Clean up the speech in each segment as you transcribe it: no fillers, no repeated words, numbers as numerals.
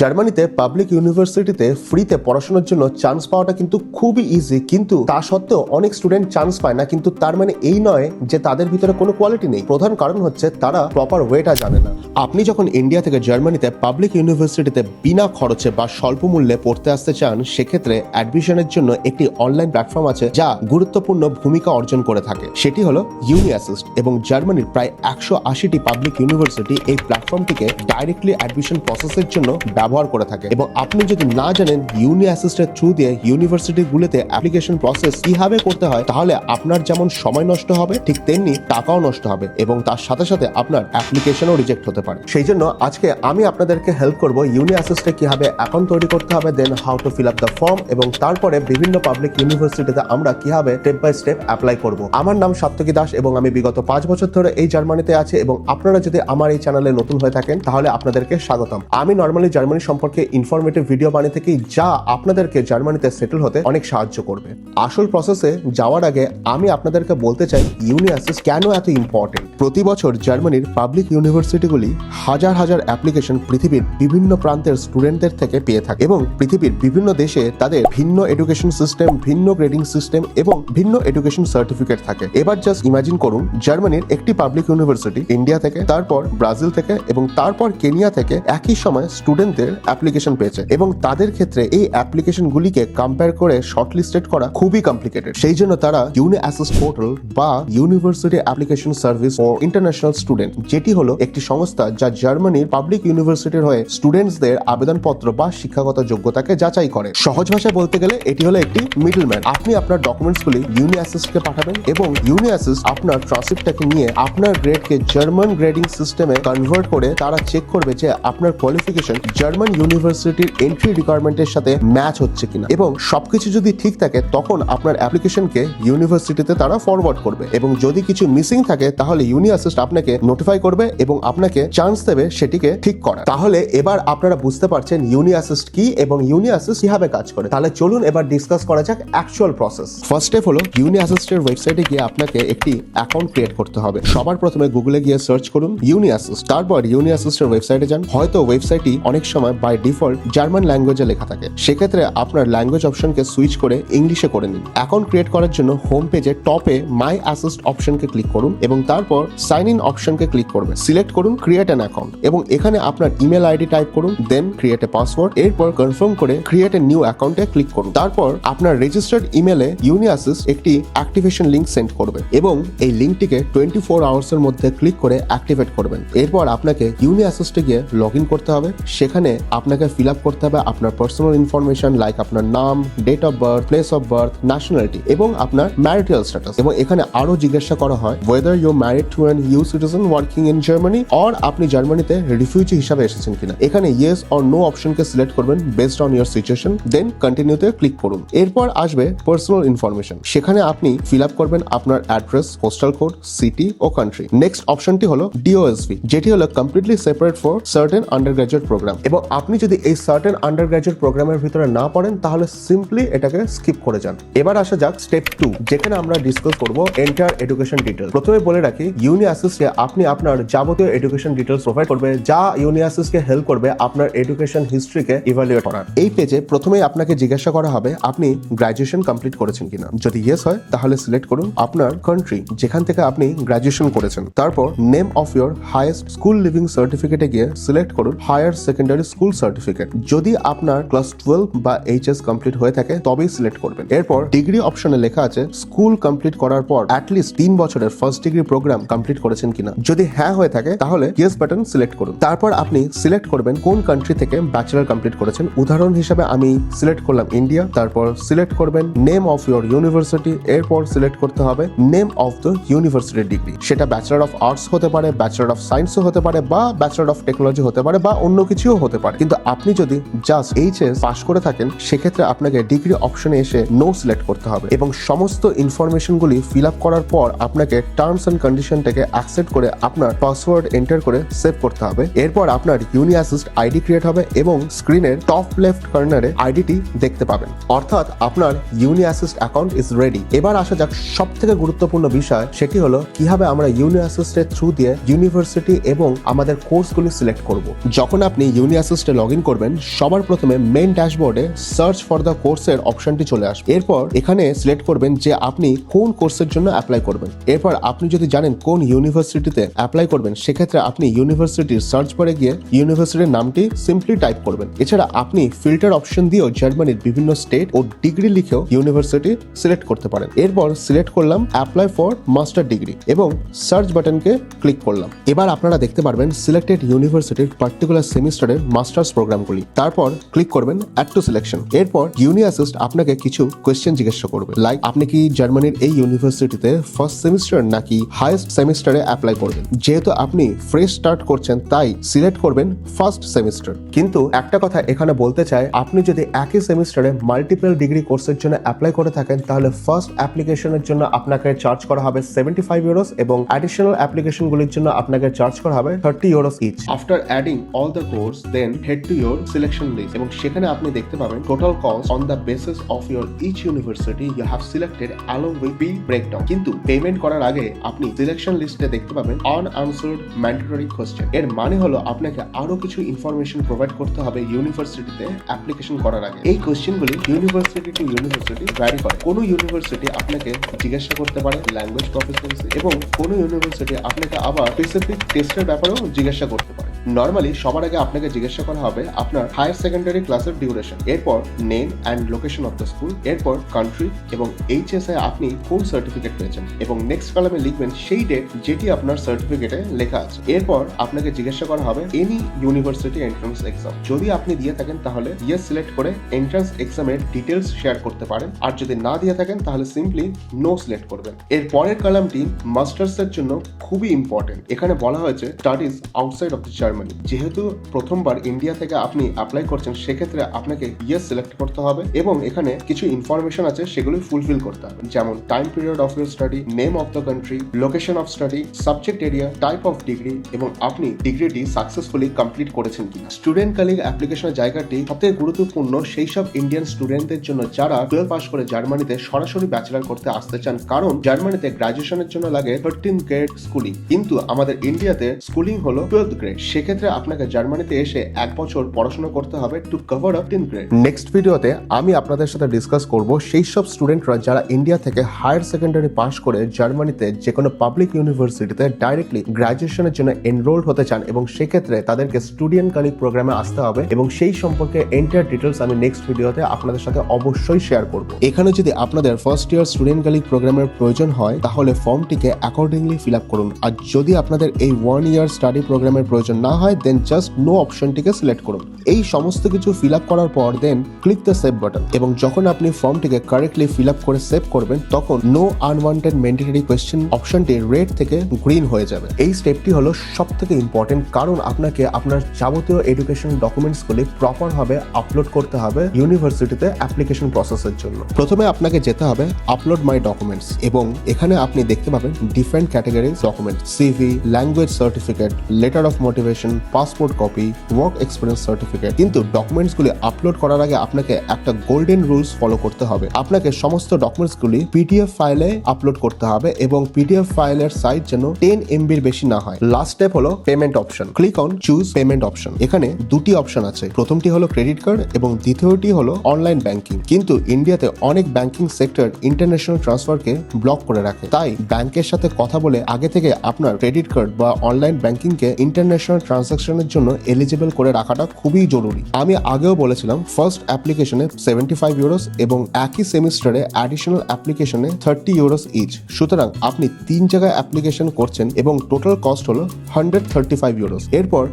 জার্মানিতে পাবলিক ইউনিভার্সিটিতে ফ্রিতে পড়াশোনার জন্য চান্স পাওয়াটা কিন্তু খুবই ইজি, কিন্তু তা সত্ত্বেও অনেক স্টুডেন্ট চান্স পায় না। কিন্তু তার মানে এই নয় যে তাদের ভিতরে কোনো কোয়ালিটি নেই। প্রধান কারণ হচ্ছে তারা প্রপার ওয়েটা জানে না। আপনি যখন ইন্ডিয়া থেকে জার্মানিতে পাবলিক ইউনিভার্সিটিতে বিনা খরচে বা স্বল্প মূল্যে পড়তে আসতে চান, সেক্ষেত্রে অ্যাডমিশনের জন্য একটি অনলাইন প্ল্যাটফর্ম আছে যা গুরুত্বপূর্ণ ভূমিকা অর্জন করে থাকে। সেটি হলো ইউনিঅ্যাসিস্ট, এবং জার্মানির প্রায় 180টি পাবলিক ইউনিভার্সিটি এই প্ল্যাটফর্মটিকে ডাইরেক্টলি অ্যাডমিশন প্রসেসের জন্য ব্যবহার করে থাকে। এবং আপনি যদি না জানেন ইউনিঅ্যাসিস্টের থ্রু দিয়ে ইউনিভার্সিটিগুলোতে অ্যাপ্লিকেশন প্রসেস কিভাবে করতে হয়, তাহলে আপনার যেমন সময় নষ্ট হবে, ঠিক তেমনি টাকাও নষ্ট হবে, এবং তার সাথে সাথে আপনার অ্যাপ্লিকেশনও রিজেক্ট হতে পারে। সেই জন্য আজকে আমি আপনাদেরকে হেল্প করব ইউনিঅ্যাসিস্টে কিভাবে অ্যাকাউন্ট তৈরি করতে হবে, then how to fill up the form, এবং তারপরে বিভিন্ন পাবলিক ইউনিভার্সিটিতে আমরা কিভাবে স্টেপ বাই স্টেপ অ্যাপ্লাই করব। আমার নাম সাত্তকী দাস এবং আমি বিগত 5 বছর ধরে এই জার্মানিতে আছি। এবং আপনারা যদি আমার এই চ্যানেলে নতুন হয়ে থাকেন তাহলে আপনাদেরকে স্বাগতম। আমি নর্মালি জার্মানি সম্পর্কে ইনফরমেটিভ ভিডিও বানিয়ে থাকি যা আপনাদেরকে জার্মানিতে সেটেল হতে অনেক সাহায্য করবে। আসল প্রসেসে যাওয়ার আগে আমি আপনাদেরকে বলতে চাই ইউনিঅ্যাসিস্ট কেন এত ইম্পর্টেন্ট। প্রতি বছর জার্মানির পাবলিক ইউনিভার্সিটিগুলি হাজার হাজার অ্যাপ্লিকেশন পৃথিবীর বিভিন্ন প্রান্তের স্টুডেন্টদের থেকে পেয়ে থাকে, এবং পৃথিবীর বিভিন্ন দেশে তাদের ভিন্ন এডুকেশন সিস্টেম, ভিন্ন গ্রেডিং সিস্টেম এবং ভিন্ন এডুকেশন সার্টিফিকেট থাকে। এবার জাস্ট ইমাজিন করুন জার্মানির একটি পাবলিক ইউনিভার্সিটি ইন্ডিয়া থেকে, তারপর ব্রাজিল থেকে এবং তারপর কেনিয়া থেকে একই সময় স্টুডেন্টদের অ্যাপ্লিকেশন পেয়েছে, এবং তাদের ক্ষেত্রে এই অ্যাপ্লিকেশনগুলিকে কম্পেয়ার করে শর্টলিস্টেড করা খুবই কমপ্লিকেটেড। সেই জন্য তারা ইউনিঅ্যাসিস্ট পোর্টাল বা university application service for international student, যেটি হলো একটি সংস্থা যা জার্মানির পাবলিক ইউনিভার্সিটির হয়ে স্টুডেন্টসদের আবেদনপত্র বা শিক্ষাগত যোগ্যতাকে যাচাই করে। সহজ ভাষায় বলতে গেলে এটি হলো একটি মিডলম্যান। আপনি আপনার ডকুমেন্টসগুলি ইউনিঅ্যাসিস্টকে পাঠাবেন এবং ইউনিঅ্যাসিস্ট আপনার ট্রান্সক্রিপ্টটাকে নিয়ে আপনার গ্রেডকে জার্মান গ্রেডিং সিস্টেমে কনভার্ট করে তারা চেক করবে যে আপনার কোয়ালিফিকেশন জার্মান ইউনিভার্সিটির এন্ট্রি রিকোয়ারমেন্টের সাথে ম্যাচ হচ্ছে কিনা, এবং সবকিছু যদি ঠিক থাকে তখন আপনার অ্যাপ্লিকেশনকে ইউনিভার্সিটিতে তারা ফরওয়ার্ড করবে। এবং যদি কিছু মিসিং থাকে তাহলে ইউনিঅ্যাসিস্ট আপনাকে নোটিফাই করবে এবং আপনাকে চান্স দেবে সেটিকে ঠিক করা। তাহলে এবার আপনারা বুঝতে পারছেন ইউনিঅ্যাসিস্ট কি এবং ইউনিঅ্যাসিস্ট কিভাবে কাজ করে। তাহলে চলুন এবার ডিসকাস করা যাক অ্যাকচুয়াল প্রসেস। ফার্স্ট স্টেপ হলো ইউনিঅ্যাসিস্টের ওয়েবসাইটে গিয়ে আপনাকে একটি অ্যাকাউন্ট ক্রিয়েট করতে হবে। সবার প্রথমে গুগলে গিয়ে সার্চ করুন ইউনিঅ্যাসিস্ট, তারপর ইউনিঅ্যাসিস্টের ওয়েবসাইটে যান। হয়তো ওয়েবসাইটটি অনেক সময় বাই ডিফল্ট জার্মান ল্যাঙ্গুয়েজে লেখা থাকে, সেক্ষেত্রে আপনার ল্যাঙ্গুয়েজ অপশনকে সুইচ করে ইংলিশে করে নিন। অ্যাকাউন্ট ক্রিয়েট করার জন্য হোম পেজে টপে মাই অ্যাসিস্ট অপশনকে ক্লিক করুন এবং তারপর সাইন ইন অপশনকে ক্লিক করবেন। সিলেক্ট করুন ক্রিয়েট অ্যান অ্যাকাউন্ট এবং এখানে আপনার ইমেল আইডি টাইপ করুন, দেন ক্রিয়েট এ পাসওয়ার্ড, এরপর কনফার্ম করে ক্রিয়েট এ নিউ অ্যাকাউন্টে ক্লিক করুন। তারপর আপনার রেজিস্টার্ড ইমেলে ইউনিঅ্যাসিস্ট একটি অ্যাক্টিভেশন লিংক সেন্ড করবে এবং এই লিংকটিকে 24 আওয়ার্সের মধ্যে ক্লিক করে অ্যাক্টিভেট করবেন। এরপর আপনাকে ইউনিঅ্যাসিস্টে গিয়ে লগ ইন করতে হবে। সেখানে আপনাকে ফিল আপ করতে হবে আপনার পার্সোনাল ইনফরমেশন লাইক আপনার নাম, date of birth, place of birth, nationality এবং আপনার ম্যারিটাল স্ট্যাটাস। এবং এখানে আরো জিজ্ঞাসা করা হয় whether you married to an EU citizen working in Germany or আপনি জার্মানিতে রিফিউজি হিসাবে এসেছেন কিনা। এখানে ইয়েস অর নো অপশনকে সিলেক্ট করবেন বেসড অন ইয়োর সিচুয়েশন, দেন কন্টিনিউতে ক্লিক করুন। এরপর আসবে পার্সোনাল ইনফরমেশন, সেখানে আপনি ফিল আপ করবেন আপনার অ্যাড্রেস, পোস্টাল কোড, সিটি ও কান্ট্রি। নেক্সট অপশনটি হলো DOSV, যেটি হলো completely separate for certain undergraduate programme. এবং আপনি যদি এই সার্টেন আন্ডারগ্র্যাজুয়েট প্রোগ্রামের ভিতরে না পড়েন তাহলে সিম্পলি এটাকে স্কিপ করে যান। এবার আসা যাক স্টেপ 2, যেখানে আমরা ডিসকাস করব এন্টার এডুকেশন ডিটেইলস। প্রথমে বলে রাখি ইউনিঅ্যাসিস্টে আপনি আপনার যাবতীয় এডুকেশন ডিটেইলস প্রোভাইড করবে, যা ইউনিঅ্যাসিস্টকে হেল্প করবে আপনার এডুকেশন হিস্ট্রিকে ইভালুয়েট করার। এই পেজে প্রথমেই আপনাকে জিজ্ঞাসা করা হবে আপনি গ্র্যাজুয়েশন কমপ্লিট করেছেন কিনা। যদি ইয়েস হয় তাহলে সিলেক্ট করুন আপনার কান্ট্রি যেখান থেকে আপনি গ্র্যাজুয়েশন করেছেন। তারপর name of your highest school living সার্টিফিকেটে গিয়ে সিলেক্ট করুন হায়ার সেকেন্ডারি স্কুল সার্টিফিকেট। যদি আপনার ক্লাস 12 বা HS কমপ্লিট হয়ে থাকে তবেই সিলেক্ট করবেন। এরপর ডিগ্রি অপশনে লেখা আছে স্কুল কমপ্লিট করার পর অ্যাটলিস্ট 3 বছরের ফার্স্ট ডিগ্রি প্রোগ্রাম কমপ্লিট করেছেন কিনা। যদি হ্যাঁ হয়ে থাকে তাহলে ইয়েস বাটন সিলেক্ট করুন। তারপর আপনি সিলেক্ট করবেন কোন কান্ট্রি থেকে ব্যাচেলর কমপ্লিট করেছেন। উদাহরণ হিসেবে আমি সিলেক্ট করলাম ইন্ডিয়া। তারপর সিলেক্ট করবেন নেম অফ ইয়োর ইউনিভার্সিটি, এরপর সিলেক্ট করতে হবে name of the university degree. সেটা ব্যাচেলর অফ আর্টস হতে পারে, ব্যাচেলর অফ সায়েন্সও হতে পারে, বা ব্যাচেলর অফ টেকনোলজি হতে পারে, বা অন্য কিছুও হতে পারে। কিন্তু আপনি যদি জাস্ট HS পাস করে থাকেন সেক্ষেত্রে আপনাকে ডিগ্রি অপশনে এসে নো সিলেক্ট করতে হবে এবং সমস্ত ইনফরমেশনগুলি ফিল আপ করার পর আপনাকে টার্মস এন্ড কন্ডিশনটাকে অ্যাকসেপ্ট করে আপনার পাসওয়ার্ড এন্টার করে সেভ করতে হবে। এরপর আপনার ইউনিঅ্যাসিস্ট আইডি ক্রিয়েট হবে এবং স্ক্রিনের টপ লেফট কর্নারে আইডিটি দেখতে পাবেন, অর্থাৎ আপনার ইউনিঅ্যাসিস্ট অ্যাকাউন্ট ইজ রেডি। এবার আসা যাক সব থেকে গুরুত্বপূর্ণ বিষয়, সেটি হলো কিভাবে আমরা ইউনিঅ্যাসিস্টের থ্রু দিয়ে ইউনিভার্সিটি এবং আমাদের কোর্সগুলি সিলেক্ট করব। যখন আপনি ইউনিঅ্যাসিস্ট অ্যাসিস্টে লগ ইন করবেন, সবার প্রথমে মেইন ড্যাশবোর্ডে সার্চ ফর দ্য কোর্সের অপশনটি চলে আসবে। এরপর এখানে সিলেক্ট করবেন যে আপনি কোন কোর্সের জন্য অ্যাপ্লাই করবেন। এরপর আপনি যদি জানেন কোন ইউনিভার্সিটিতে অ্যাপ্লাই করবেন, সেক্ষেত্রে আপনি ইউনিভার্সিটির সার্চ বারে গিয়ে ইউনিভার্সিটির নামটি সিম্পলি টাইপ করবেন। এছাড়া আপনি ফিল্টার অপশন দিয়েও জার্মানির বিভিন্ন স্টেট ও ডিগ্রি লিখেও ইউনিভার্সিটি সিলেক্ট করতে পারেন। এরপর সিলেক্ট করলাম অ্যাপ্লাই ফর মাস্টার ডিগ্রি এবং সার্চ বাটনকে ক্লিক করলাম। এবার আপনারা দেখতে পারবেন সিলেক্টেড ইউনিভার্সিটির পার্টিকুলার সেমিস্টারের মাস্টার্স প্রোগ্রামগুলি। তারপর ক্লিক করবেন অ্যাড টু সিলেকশন। এরপর ইউনি অ্যাসিস্ট আপনাকে কিছু কোয়েশ্চেন জিজ্ঞাসা করবে, লাইক আপনি কি জার্মানির এই ইউনিভার্সিটিতে ফার্স্ট সেমিস্টার নাকি হাইয়েস্ট সেমিস্টারে অ্যাপ্লাই করবেন। যেহেতু আপনি ফ্রেশ স্টার্ট করছেন, তাই সিলেক্ট করবেন ফার্স্ট সেমিস্টার। কিন্তু একটা কথা এখানে বলতে চাই, আপনি যদি একই সেমিস্টারে মাল্টিপল ডিগ্রি কোর্সের জন্য অ্যাপ্লাই করে থাকেন, তাহলে ফার্স্ট অ্যাপ্লিকেশনের জন্য আপনাকে চার্জ করা হবে 75 ইউরোস এবং অ্যাডিশনাল অ্যাপ্লিকেশনগুলির জন্য আপনাকে চার্জ করা হবে 30 euros each. After adding all the course, then head to your selection list এবং সেখানে আপনি দেখতে পাবেন total cost on the basis of your each university you have selected along with fee breakdown. কিন্তু পেমেন্ট করার আগে আপনি সিলেকশন লিস্টে দেখতে পাবেন আনআনসার্ড ম্যান্ডেটরি কোয়েশ্চেন। এর মানে হলো আপনাকে আরো কিছু ইনফরমেশন প্রোভাইড করতে হবে ইউনিভার্সিটিতে অ্যাপ্লিকেশন করার আগে। এই কোয়েশ্চেনগুলি ইউনিভার্সিটি টু ইউনিভার্সিটি ভ্যারি করে। কোনো ইউনিভার্সিটি আপনাকে জিজ্ঞাসা করতে পারে ল্যাঙ্গুয়েজ প্রফিসিয়েন্সি এবং কোনো ইউনিভার্সিটি আপনাকে আবার স্পেসিফিক টেস্টের ব্যাপারেও জিজ্ঞাসা করতে পারে। নর্মালি সবার আগে আপনাকে জিজ্ঞাসা করা হবে আপনার হায়ার সেকেন্ডারি ক্লাসের ডিউরেশন, এরপর name and location of the school, এরপর কান্ট্রি এবং এইচএসএ আপনি কোন সার্টিফিকেট পেয়েছেন এবং নেক্সট কলামে লিখবেন সেই ডেট যেটি আপনার সার্টিফিকেটে লেখা আছে। এরপর আপনাকে জিজ্ঞাসা করা হবে এনি ইউনিভার্সিটি এন্ট্রান্স এক্সাম। যদি আপনি দিয়ে থাকেন তাহলে ইয়েস সিলেক্ট করে এন্ট্রান্স এক্সামের ডিটেলস শেয়ার করতে পারেন, আর যদি না দিয়ে থাকেন তাহলে সিম্পলি নো সিলেক্ট করবেন। এর পরের কলামটি মাস্টার্স এর জন্য খুবই ইম্পর্টেন্ট। এখানে বলা হয়েছে studies outside of the Germany. যেহেতু প্রথমবার ইন্ডিয়া থেকে আপনি অ্যাপ্লাই করছেন, সেক্ষেত্রে আপনাকে ইয়েস সিলেক্ট করতে হবে এবং এখানে কিছু ইনফরমেশন আছে সেগুলো ফুলফিল করতে হবে, যেমন time period of your study, name of the country, location of study, subject area, type of degree এবং আপনি ডিগ্রিটি সাকসেসফুলি কমপ্লিট করেছেন কিনা। স্টুডেন্ট কালিং অ্যাপ্লিকেশনের জায়গাটি সবথেকে গুরুত্বপূর্ণ সেই সব ইন্ডিয়ান স্টুডেন্টদের জন্য যারা 12 পাস করে জার্মানিতে সরাসরি ব্যাচেলর করতে আসতে চান, কারণ জার্মানিতে গ্রাজুয়েশনের জন্য লাগে 13th গ্রেড স্কুলিং, কিন্তু আমাদের ইন্ডিয়াতে স্কুলিং হলো 12th গ্রেড। সেক্ষেত্রে আপনাকে জার্মানিতে এসে 1 বছর পড়াশোনা করতে হবে to cover up 10th grade. Next ভিডিওতে আমি আপনাদের সাথে ডিসকাস করব সেই সব স্টুডেন্টরা যারা ইন্ডিয়া থেকে হায়ার সেকেন্ডারি পাস করে জার্মানিতে যে কোনো পাবলিক ইউনিভার্সিটিতে ডাইরেক্টলি গ্রাজুয়েশনের জন্য এনরোলড হতে চান এবং সেক্ষেত্রে তাদেরকে স্টুডেন্ট কালিগ প্রোগ্রামে আসতে হবে এবং সেই সম্পর্কে এন্টায়ার ডিটেলস আমি নেক্সট ভিডিওতে আপনাদের সাথে অবশ্যই শেয়ার করব। এখানে যদি আপনাদের ফার্স্ট ইয়ার স্টুডেন্ট কালিগ প্রোগ্রামের প্রয়োজন হয়, তাহলে ফর্মটিকে অ্যাকর্ডিংলি ফিল আপ করুন, আর যদি আপনাদের এই 1 ইয়ার স্টাডি প্রোগ্রামের প্রয়োজন না হয়, দেন জাস্ট নো অপশনটিকে সিলেক্ট করুন। এই সমস্ত কিছু ফিল আপ করার পর দেন ক্লিক দ্য সেভ বাটন এবং যখন আপনি ফর্মটিকে কারেক্টলি ফিল আপ করে সেভ করবেন, তখন নো আনওয়ান্টেড ম্যান্ডেটরি কোয়েশ্চেন অপশনটি রেড থেকে গ্রিন হয়ে যাবে। এই স্টেপটি হলো সবথেকে ইম্পর্টেন্ট, কারণ আপনাকে আপনার যাবতীয় এডুকেশন ডকুমেন্টসগুলি প্রপার ভাবে আপলোড করতে হবে ইউনিভার্সিটিতে অ্যাপ্লিকেশন প্রসেসের জন্য। প্রথমে আপনাকে যেতে হবে আপলোড মাই ডকুমেন্টস এবং এখানে আপনি দেখতে পাবেন different categories document, CV, language certificate, letter of motivation, passport copy, work experience certificate. কিন্তু ডকুমেন্টসগুলি আপলোড করার আগে আপনাকে একটা গোল্ডেন রুলস ফলো করতে হবে। আপনাকে সমস্ত ডকুমেন্টসগুলি পিডিএফ ফাইলে আপলোড করতে হবে এবং পিডিএফ ফাইলের সাইজ যেন 10 MB বেশি না হয়। লাস্ট স্টেপ হলো payment option. Click on choose payment option. এখানে দুটি অপশন আছে, প্রথমটি হলো ক্রেডিট কার্ড এবং দ্বিতীয়টি হলো অনলাইন ব্যাংকিং। কিন্তু ইন্ডিয়াতে অনেক ব্যাংকিং সেক্টর ইন্টারন্যাশনাল ট্রান্সফারকে ব্লক করে রাখে, তাই ব্যাংকের সাথে কথা বলে আগে থেকে আপনার ক্রেডিট কার্ড বা অনলাইন ব্যাংকিংকে ইন্টারন্যাশনাল ট্রানজাকশনের জন্য এলিজিবল করে রাখাটা খুবই জরুরি। আমি আগেও বলেছিলাম ফার্স্ট অ্যাপ্লিকেশনে 75 ইউরোস এবং একই সেমিস্টারে অ্যাডিশনাল অ্যাপ্লিকেশনে 30 ইউরোস ইচ। সুতরাং আপনি 3 জায়গায় অ্যাপ্লিকেশন করছেন এবং টোটাল কস্ট হলো 135 ইউরোস। এরপর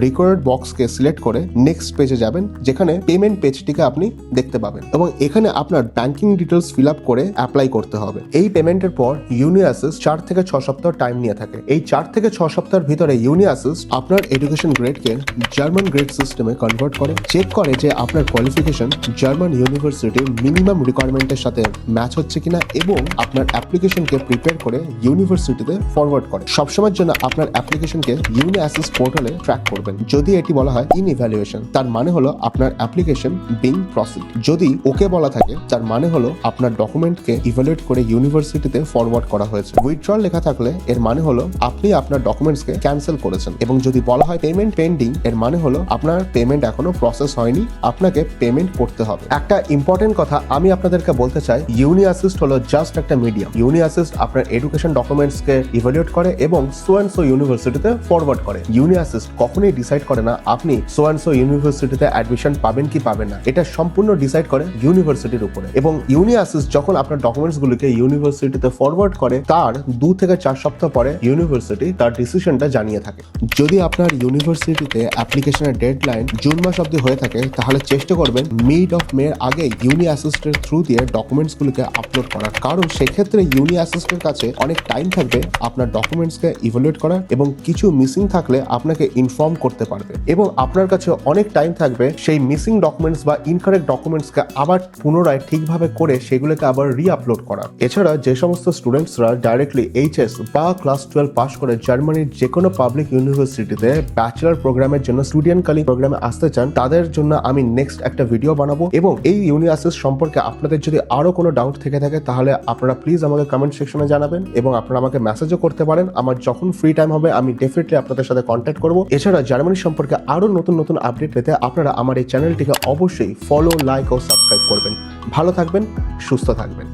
রিকোয়ার্ড বক্সকে সিলেক্ট করে নেক্সট পেজে যাবেন, যেখানে পেমেন্ট পেজটিকে আপনি দেখতে পাবেন এবং এখানে আপনার ব্যাংকিং ডিটেলস ফিল আপ করে অ্যাপ্লাই করতে হবে। এই পেমেন্টের পর ইউনি অ্যাসিস্ট 4 থেকে 6 সপ্তাহ টাইম নিয়ে থাকে। এই 4 থেকে 6 সপ্তাহের ভিতরে ইউনি অ্যাসিস্ট আপনার এডুকেশন গ্রেডকে জার্মান গ্রেড সিস্টেমে কনভার্ট করে, চেক করে যে আপনার কোয়ালিফিকেশন জার্মান ইউনিভার্সিটির মিনিমাম রিকোয়ারমেন্টের সাথে ম্যাচ হচ্ছে কিনা এবং আপনার অ্যাপ্লিকেশনকে প্রিপেয়ার করে ইউনিভার্সিটিতে ফরওয়ার্ড করে। সবসময়ের জন্য আপনার অ্যাপ্লিকেশনকে ইউনি অ্যাসিস্ট পোর্টালে ট্র্যাক করবেন। যদি এটি বলা হয় ইন ইভ্যালুয়েশন, তার মানে হলো আপনার অ্যাপ্লিকেশন বিং প্রসিড। যদি ওকে বলা থাকে, তার মানে হলো আপনার ডকুমেন্টকে ইভ্যালুয়েট করে ইউনিভার্সিটিতে ফরওয়ার্ড করা হয়েছে। উইথড্রল লেখা থাকলে এর মানে হলো আপনি আপনার ডকুমেন্টসকে ক্যান্সেল করেছেন। এবং যদি বলা হয় পেমেন্ট পেন্ডিং, এর মানে হলো আপনার পেমেন্ট এখনো প্রসেস হয়নি, আপনাকে পেমেন্ট করতে হবে। একটা ইম্পর্টেন্ট কথা আমি আপনাদেরকে বলতে চাই, ইউনি অ্যাসিস্ট হলো জাস্ট একটা মিডিয়াম। ইউনি অ্যাসিস্ট আপনার এডুকেশন ডকুমেন্টসকে ইভ্যালুয়েট করে এবং সো অ্যান্ড সো ইউনিভার্সিটিতে ফরওয়ার্ড করে। ইউনি অ্যাসিস্ট কখনোই ডিসাইড করে না আপনি সো অ্যান্ড সো ইউনিভার্সিটিতে অ্যাডমিশন পাবেন কি পাবেন না। এটা সম্পূর্ণ ডিসাইড করে ইউনিভার্সিটির উপরে। এবং ইউনি অ্যাসিস্ট যখন আপনার ডকুমেন্টস গুলিকে ইউনিভার্সিটিতে ফরওয়ার্ড করে, তার 2 থেকে 4 সপ্তাহ পরে ইউনিভার্সিটি তার ডিসিশনটা জানিয়ে থাকে। যদি আপনার ইউনিভার্সিটিতে অ্যাপ্লিকেশনের ডেডলাইন জুন মাস অবধি হয়ে থাকে, তাহলে চেষ্টা করবেন মিড অফ মে আগে ইউনি অ্যাসিস্টের থ্রু দিয়ে ডকুমেন্টস গুলিকে আপলোড করার। কারণ সেক্ষেত্রে ইউনি অ্যাসিস্টের কাছে অনেক টাইম থাকবে আপনার ডকুমেন্টসকে ইভ্যালুয়েট করার এবং কিছু মিসিং থাকলে আপনাকে ইনফর্ম করতে পারবে। এবং আপনার কাছে অনেক টাইম থাকবে সেই মিসিং ডকুমেন্টস বা ইনকারেক্ট ডকুমেন্টসকে আবার পুনরায় ঠিকভাবে করে সেগুলোকে আবার রি-আপলোড করা। এছাড়া যে সমস্ত স্টুডেন্টসরা ডাইরেক্টলি এইচএস বা ক্লাস 12 পাস করে জার্মানির যে কোনো পাবলিক ইউনিভার্সিটিতে ব্যাচেলর প্রোগ্রামের জন্য স্টুডেন্টকালীন প্রোগ্রামে আসতে চান, তাদের জন্য আমি নেক্সট একটা ভিডিও বানাবো। এবং এই ইউনি অ্যাসিস্ট সম্পর্কে আপনাদের যদি আরো কোনো ডাউট থেকে থাকে, তাহলে আপনারা প্লিজ আমাকে কমেন্ট সেকশনে জানাবেন এবং আপনারা আমাকে মেসেজও করতে পারেন। আমার যখন ফ্রি টাইম হবে আমি ডেফিনেটলি আপনাদের সাথে কন্ট্যাক্ট করবো। এছাড়া জার্মানি সম্পর্কে আরো নতুন নতুন আপডেট পেতে আপনারা আমার এই চ্যানেলটিকে অবশ্যই ফলো, লাইক ও সাবস্ক্রাইব করবেন। ভালো থাকবেন, সুস্থ থাকবেন।